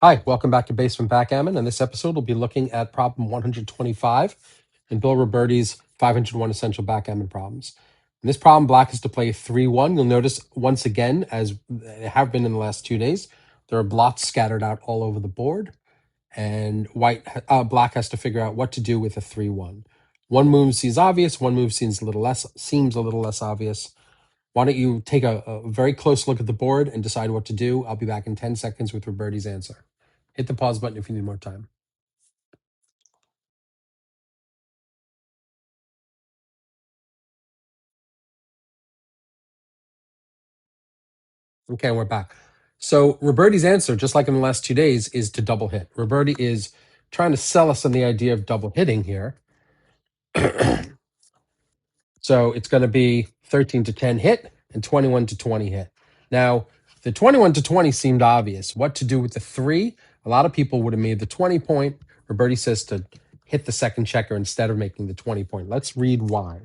Hi, welcome back to Basement Backgammon. In this episode, we'll be looking at problem 125 in Bill Robertie's 501 Essential Backgammon Problems. In this problem, black is to play 3-1. You'll notice once again, as they have been in the last 2 days, there are blots scattered out all over the board, and black has to figure out what to do with a 3-1. One move seems obvious, one move seems a little less obvious. Why don't you take a very close look at the board and decide what to do? I'll be back in 10 seconds with Robertie's answer. Hit the pause button if you need more time. Okay, we're back. So Robertie's answer, just like in the last 2 days, is to double hit. Robertie is trying to sell us on the idea of double hitting here. So it's going to be 13 to 10 hit and 21 to 20 hit. Now, the 21 to 20 seemed obvious. What to do with the 3? A lot of people would have made the 20 point. Robertie says to hit the second checker instead of making the 20 point. Let's read why.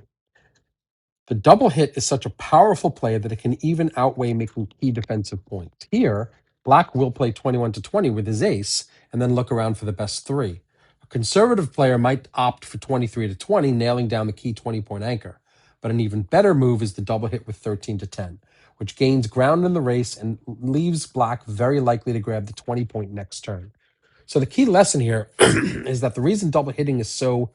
The double hit is such a powerful play that it can even outweigh making key defensive points. Here, black will play 21 to 20 with his ace and then look around for the best 3. A conservative player might opt for 23 to 20, nailing down the key 20-point anchor. But an even better move is the double hit with 13 to 10, which gains ground in the race and leaves black very likely to grab the 20-point next turn. So the key lesson here is that the reason double hitting is so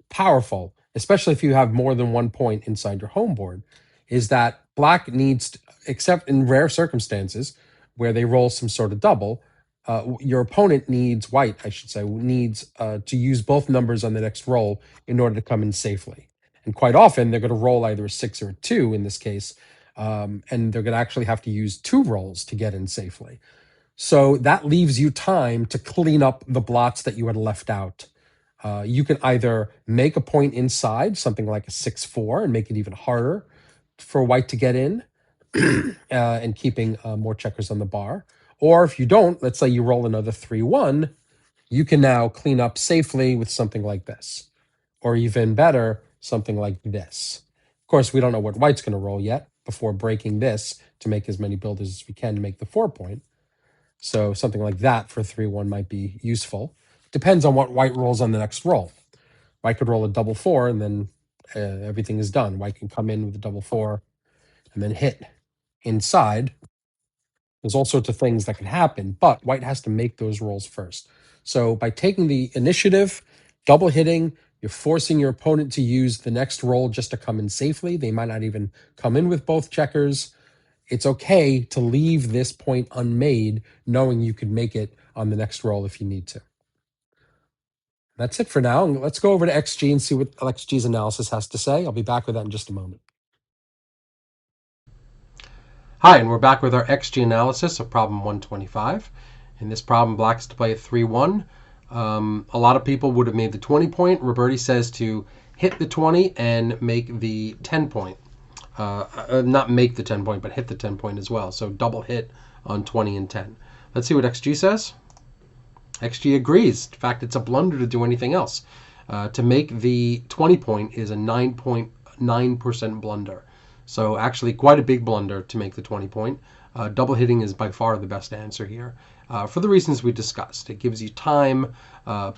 powerful, especially if you have more than 1 point inside your home board, is that black needs, except in rare circumstances where they roll some sort of double, your opponent needs, white, I should say, needs to use both numbers on the next roll in order to come in safely. And quite often, they're going to roll either a 6 or a 2 in this case, and they're going to actually have to use 2 rolls to get in safely. So that leaves you time to clean up the blots that you had left out. You can either make a point inside, something like a 6-4, and make it even harder for white to get in, and keeping more checkers on the bar. Or if you don't, let's say you roll another 3-1, you can now clean up safely with something like this. Or even better, something like this. Of course, we don't know what white's going to roll yet before breaking this to make as many builders as we can to make the 4-point. So something like that for 3-1 might be useful. Depends on what white rolls on the next roll. White could roll a double 4 and then everything is done. White can come in with a double 4 and then hit inside. There's all sorts of things that can happen, but white has to make those rolls first. So by taking the initiative, double hitting, you're forcing your opponent to use the next roll just to come in safely. They might not even come in with both checkers. It's okay to leave this point unmade, knowing you could make it on the next roll if you need to. That's it for now. Let's go over to XG and see what XG's analysis has to say. I'll be back with that in just a moment. Hi, and we're back with our XG analysis of problem 125. In this problem, black is to play a 3-1. A lot of people would have made the 20 point. Robertie says to hit the 20 and make the 10 point. Not make the 10 point, but hit the 10 point as well. So double hit on 20 and 10. Let's see what XG says. XG agrees. In fact, it's a blunder to do anything else. To make the 20 point is a 9.9% blunder. So actually quite a big blunder to make the 20 point. Double hitting is by far the best answer here. For the reasons we discussed. It gives you time,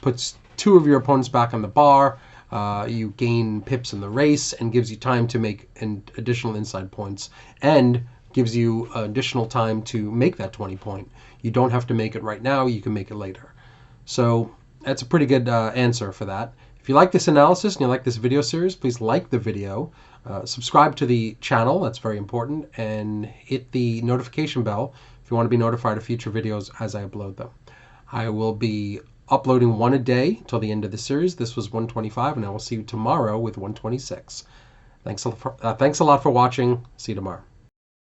puts 2 of your opponents back on the bar, you gain pips in the race, and gives you time to make additional inside points, and gives you additional time to make that 20 point. You don't have to make it right now, you can make it later. So that's a pretty good answer for that. If you like this analysis and you like this video series, please like the video, subscribe to the channel, that's very important, and hit the notification bell if you want to be notified of future videos as I upload them. I will be uploading 1 a day till the end of the series. This was 125, and I will see you tomorrow with 126. Thanks a lot for watching. See you tomorrow.